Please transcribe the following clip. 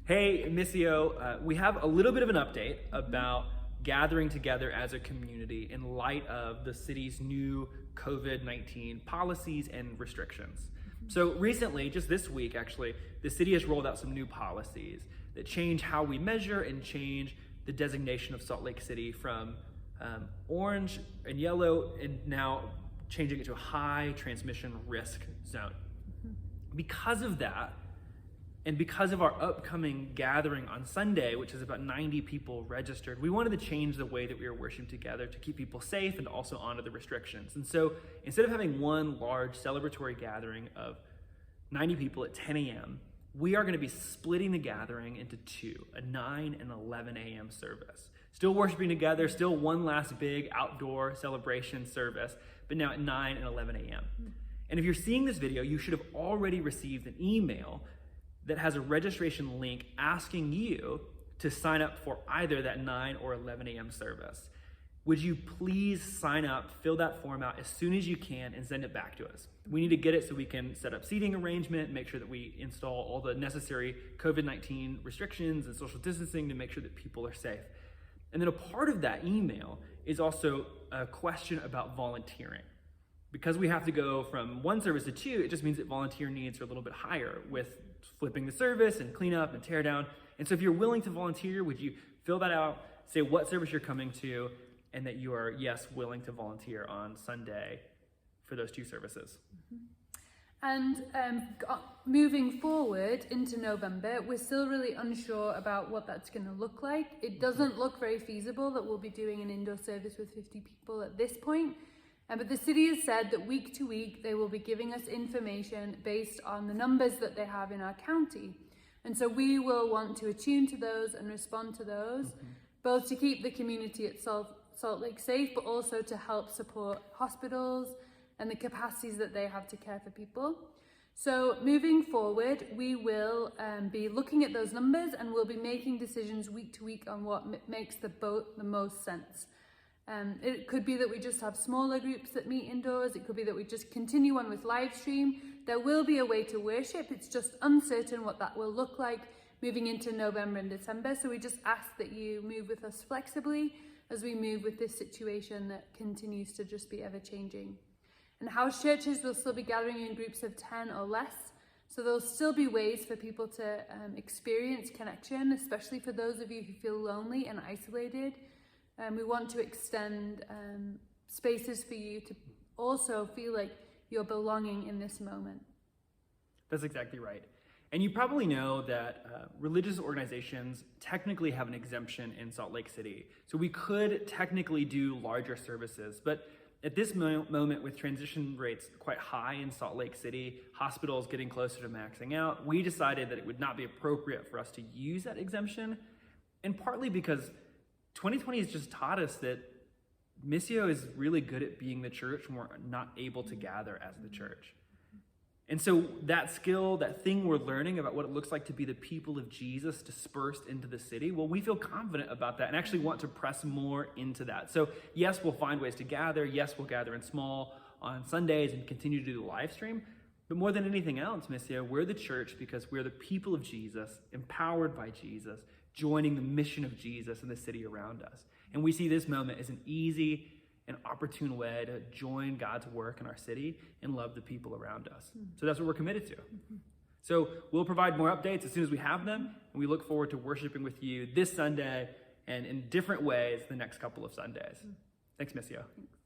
Hey, Missio, we have a little bit of an update about gathering together as a community in light of the city's new COVID-19 policies and restrictions. So recently, just this week actually, the city has rolled out some new policies that change how we measure and change the designation of Salt Lake City from orange and yellow, and now changing it to a high transmission risk zone. Because of that, and because of our upcoming gathering on Sunday, which is about 90 people registered, we wanted to change the way that we are worshiping together to keep people safe and also honor the restrictions. And so instead of having one large celebratory gathering of 90 people at 10 a.m., we are going to be splitting the gathering into two, a 9 and 11 a.m. service. Still worshiping together, still one last big outdoor celebration service, but now at 9 and 11 a.m. And if you're seeing this video, you should have already received an email that has a registration link asking you to sign up for either that 9 or 11 a.m. service. Would you please sign up, fill that form out as soon as you can, and send it back to us? We need to get it so we can set up seating arrangement, make sure that we install all the necessary COVID-19 restrictions and social distancing to make sure that people are safe. And then a part of that email is also a question about volunteering. Because we have to go from one service to two, it just means that volunteer needs are a little bit higher with flipping the service and cleanup and tear down. And so if you're willing to volunteer, would you fill that out, say what service you're coming to, and that you are, yes, willing to volunteer on Sunday for those two services. And moving forward into November, we're still really unsure about what that's going to look like. It doesn't look very feasible that we'll be doing an indoor service with 50 people at this point. But the city has said that week to week, they will be giving us information based on the numbers that they have in our county. And so we will want to attune to those and respond to those, both to keep the community at Salt Lake safe, but also to help support hospitals and the capacities that they have to care for people. So moving forward, we will be looking at those numbers, and we'll be making decisions week to week on what makes the most sense. It could be that we just have smaller groups that meet indoors. It could be that we just continue on with live stream. There will be a way to worship. It's just uncertain what that will look like moving into November and December. So we just ask that you move with us flexibly as we move with this situation that continues to just be ever changing. And house churches will still be gathering in groups of 10 or less. So there'll still be ways for people to experience connection, especially for those of you who feel lonely and isolated. We want to extend spaces for you to also feel like you're belonging in this moment. That's exactly right. And you probably know that religious organizations technically have an exemption in Salt Lake City. So we could technically do larger services, but at this moment with transition rates quite high in Salt Lake City, hospitals getting closer to maxing out, we decided that it would not be appropriate for us to use that exemption, and partly because 2020 has just taught us that Missio is really good at being the church when we're not able to gather as the church. And so that skill, that thing we're learning about what it looks like to be the people of Jesus dispersed into the city, well, we feel confident about that and actually want to press more into that. So yes, we'll find ways to gather. Yes, we'll gather in small on Sundays and continue to do the live stream. But more than anything else, Missio, we're the church because we're the people of Jesus, empowered by Jesus, joining the mission of Jesus in the city around us. And we see this moment as an easy and opportune way to join God's work in our city and love the people around us. So that's what we're committed to. So we'll provide more updates as soon as we have them, and we look forward to worshiping with you this Sunday and in different ways the next couple of Sundays. Thanks, Missio. Thanks.